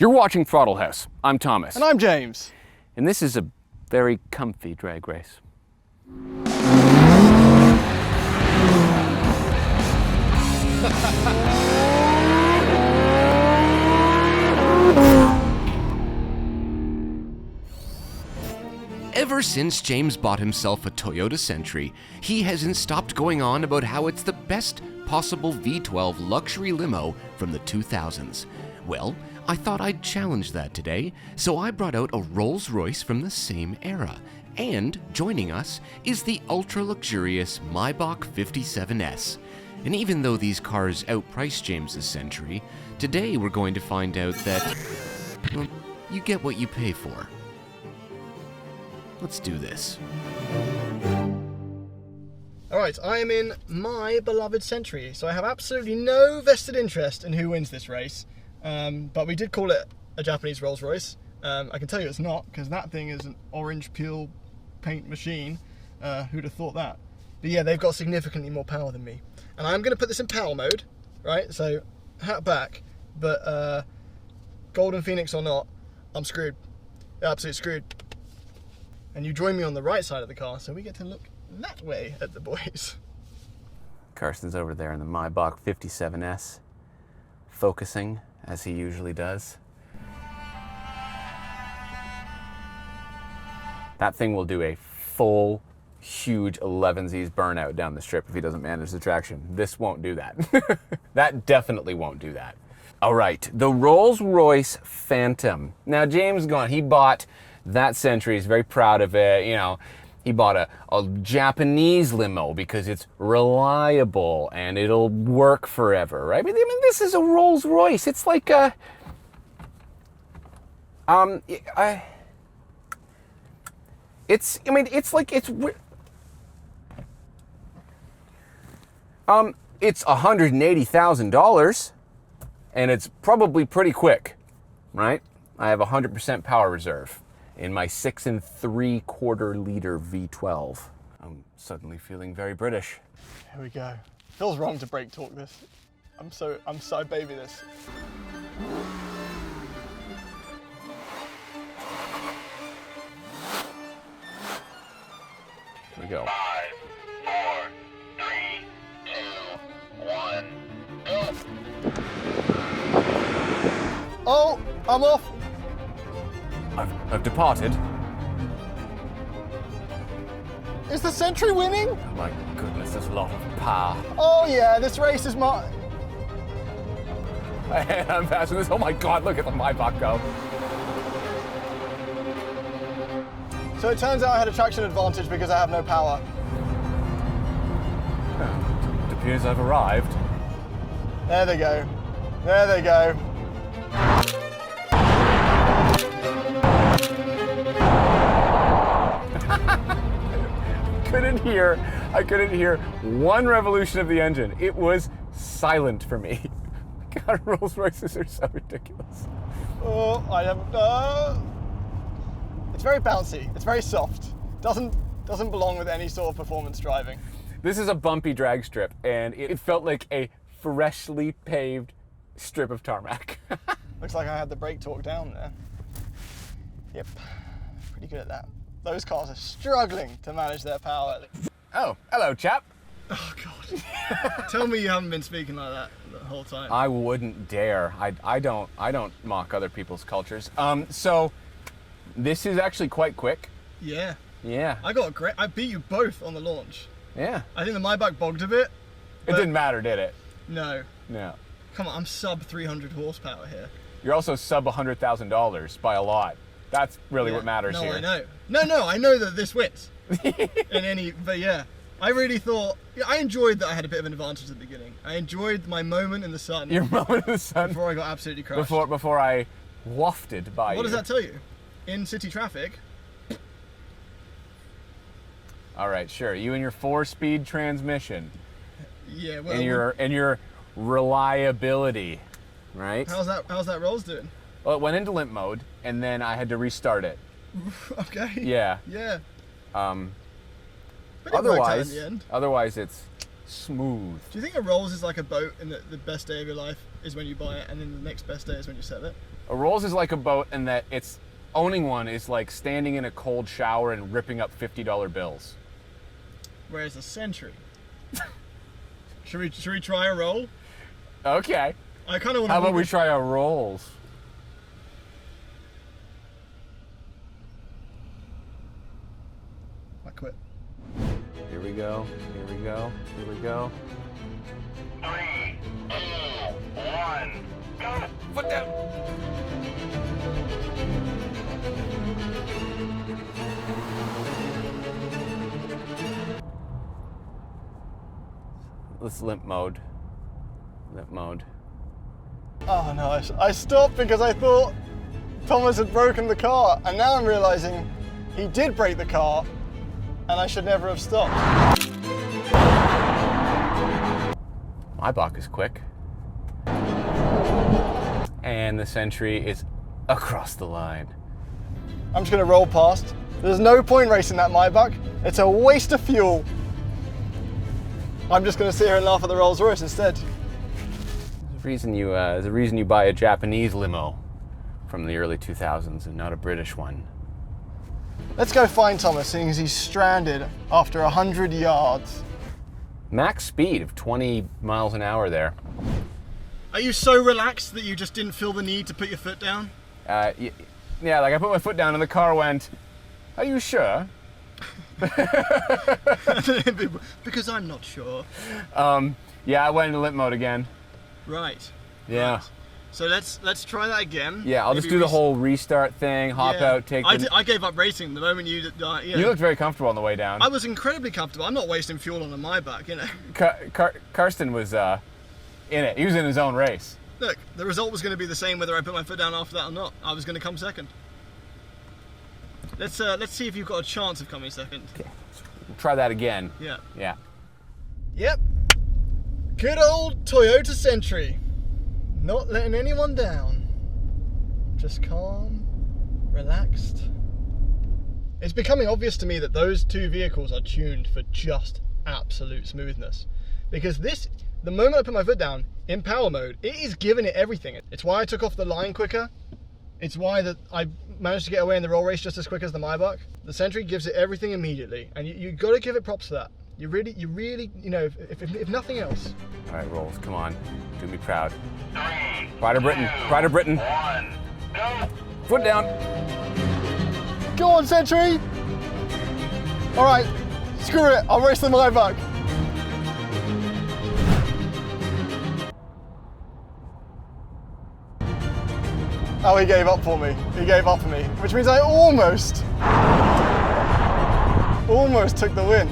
You're watching Throttle House. I'm Thomas. And I'm James. And this is a very comfy drag race. Ever since James bought himself a Toyota Century, he hasn't stopped going on about how it's the best possible V12 luxury limo from the 2000s. Well, I thought I'd challenge that today, so I brought out a Rolls-Royce from the same era. And joining us is the ultra-luxurious Maybach 57s. And even though these cars outprice James's Century, today we're going to find out that, well, you get what you pay for. Let's do this. Alright, I am in my beloved Century, so I have absolutely no vested interest in who wins this race. But we did call it a Japanese Rolls-Royce. I can tell you it's not, because that thing is an orange peel paint machine. Who'd have thought that? But yeah, they've got significantly more power than me. And I'm going to put this in power mode, right? So, hat back, but Golden Phoenix or not, I'm screwed. Absolutely screwed. And you join me on the right side of the car, so we get to look that way at the boys. Carson's over there in the Maybach 57s, focusing as he usually does. That thing will do a full, huge 11Z's burnout down the strip if he doesn't manage the traction. This won't do that. That definitely won't do that. All right, the Rolls-Royce Phantom. Now, James gone, he bought that Century, he's very proud of it, you know. He bought a Japanese limo because it's reliable and it'll work forever, right? I mean, this is a Rolls-Royce. It's like a, it's $180,000 and it's probably pretty quick, right? I have 100% power reserve in my 6 3/4 liter V12. I'm suddenly feeling very British. Here we go. Feels wrong to brake torque this. I'm side baby this. Here we go. 5, 4, 3, 2, 1, go! Oh, I'm off. I've departed. Is the Century winning? Oh my goodness, there's a lot of power. Oh yeah, this race is my... I'm passing this. Oh my God, look at the Maybach go. So it turns out I had a traction advantage because I have no power. It appears I've arrived. There they go. There they go. I couldn't hear one revolution of the engine. It was silent for me. God, Rolls-Royces are so ridiculous. Oh, I am. It's very bouncy. It's very soft. Doesn't belong with any sort of performance driving. This is a bumpy drag strip, and it felt like a freshly paved strip of tarmac. Looks like I had the brake torque down there. Yep, pretty good at that. Those cars are struggling to manage their power. Oh, hello, chap. Oh God! Tell me you haven't been speaking like that the whole time. I wouldn't dare. I don't mock other people's cultures. So this is actually quite quick. Yeah. Yeah. I beat you both on the launch. Yeah. I think the Maybach bogged a bit. It didn't matter, did it? No. No. Come on, I'm sub 300 horsepower here. You're also sub $100,000 by a lot. That's really what matters here. No, I know. No, I know that this wins. But yeah, I really thought, I enjoyed that I had a bit of an advantage at the beginning. I enjoyed my moment in the sun. Your moment in the sun. Before I got absolutely crushed. Before I wafted by you. What does that tell you? In city traffic. All right, sure. You and your 4-speed transmission. Yeah, well. And your reliability, right? How's that Rolls doing? Well, it went into limp mode, and then I had to restart it. Okay. Yeah. Yeah. But Otherwise it's smooth. Do you think a Rolls is like a boat in the best day of your life? is when you buy it, and then the next best day is when you sell it. A Rolls is like a boat in that it's owning one is like standing in a cold shower and ripping up $50 bills. Whereas a Century. Should we try a roll? Okay. I kind of want to. How about we try a Rolls? I quit. Here we go. Here we go. Here we go. 3, 2, 1, go! Foot down. Let's limp mode. Limp mode. Oh no, I stopped because I thought Thomas had broken the car, and now I'm realizing he did break the car, and I should never have stopped. Maybach is quick. And the Century is across the line. I'm just gonna roll past. There's no point racing that Maybach. It's a waste of fuel. I'm just gonna sit here and laugh at the Rolls-Royce instead. There's a reason you buy a Japanese limo from the early 2000s and not a British one. Let's go find Thomas, seeing as he's stranded after 100 yards. Max speed of 20 miles an hour there. Are you so relaxed that you just didn't feel the need to put your foot down? Yeah, like I put my foot down and the car went, "Are you sure?" Because I'm not sure. Yeah, I went into limp mode again. Right. Yeah. Right. So let's try that again. Yeah, I'll just do the whole restart thing, hop out, take the... I gave up racing the moment you... You looked very comfortable on the way down. I was incredibly comfortable. I'm not wasting fuel on a Maybach, you know. Karsten was in it. He was in his own race. Look, the result was going to be the same whether I put my foot down after that or not. I was going to come second. Let's see if you've got a chance of coming second. Okay. We'll try that again. Yeah. Yeah. Yep. Good old Toyota Century. Not letting anyone down. Just calm, relaxed. It's becoming obvious to me that those two vehicles are tuned for just absolute smoothness. Because the moment I put my foot down in power mode, it is giving it everything. It's why I took off the line quicker. It's why that I managed to get away in the roll race just as quick as the Maybach. The Century gives it everything immediately, and you got to give it props for that. You really, you know, if nothing else. All right, Rolls, come on, do me proud. 3, Pride of Britain, pride of Britain. 1, go! Foot down. Go on, Century! All right, screw it, I'll race the Maybach. Oh, he gave up for me. He gave up for me, which means I almost took the win.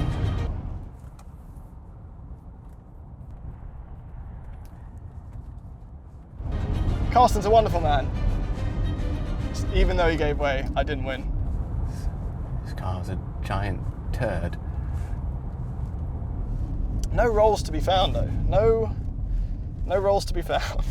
Carsten's a wonderful man. Even though he gave way, I didn't win. This car's a giant turd. No rolls to be found though. No rolls to be found.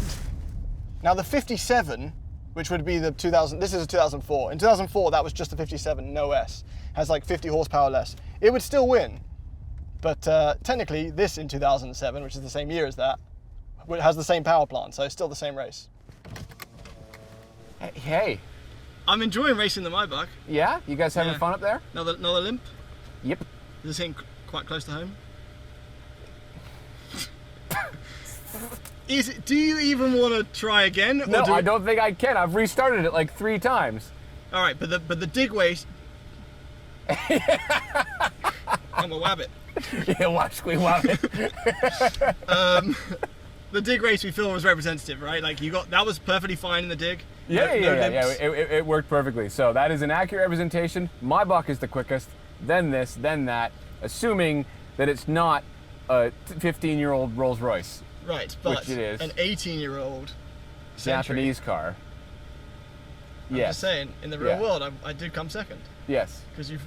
Now the 57, which would be the 2000, this is a 2004. In 2004, that was just a 57, no S. Has like 50 horsepower less. It would still win. But technically, this in 2007, which is the same year as that, has the same power plant, so it's still the same race. Hey. I'm enjoying racing the Maybach. Yeah? You guys having Yeah. fun up there? Another Limp? Yep. Is this hitting quite close to home? Do you even want to try again? No, I don't think I can. I've restarted it like 3 times. All right, but the dig race. I'm a wabbit. Yeah, watch me wabbit. The dig race we feel was representative, right? Like that was perfectly fine in the dig. Yeah. It worked perfectly. So that is an accurate representation. Maybach is the quickest, then this, then that, assuming that it's not a 15-year-old Rolls-Royce. Right, but which it is. An 18-year-old Japanese car. I'm Yes. just saying, in the real world, I did come second. Yes. Because you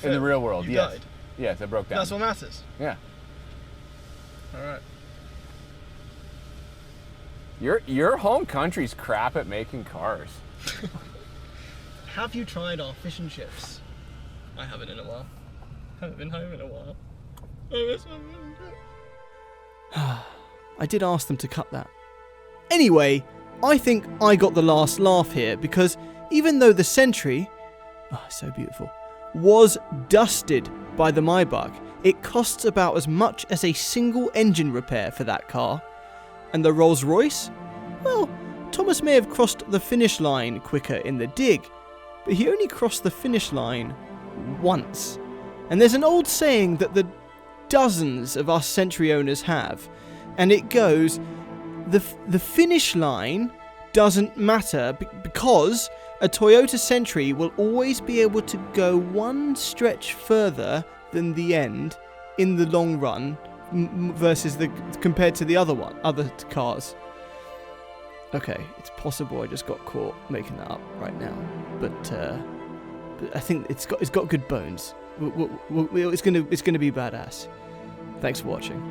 In the real world, you yes. died. Yes, I broke down. That's what matters. Yeah. All right. Your home country's crap at making cars. Have you tried our fish and chips? I haven't in a while. Haven't been home in a while. I did ask them to cut that. Anyway, I think I got the last laugh here, because even though the Century, so beautiful, was dusted by the Maybach, it costs about as much as a single engine repair for that car. And the Rolls-Royce? Well, Thomas may have crossed the finish line quicker in the dig, but he only crossed the finish line once. And there's an old saying that the dozens of us Century owners have, and it goes, the finish line doesn't matter because a Toyota Century will always be able to go one stretch further than the end in the long run versus compared to the other cars. Okay, it's possible I just got caught making that up right now, but I think it's got good bones. It's gonna be badass. Thanks for watching.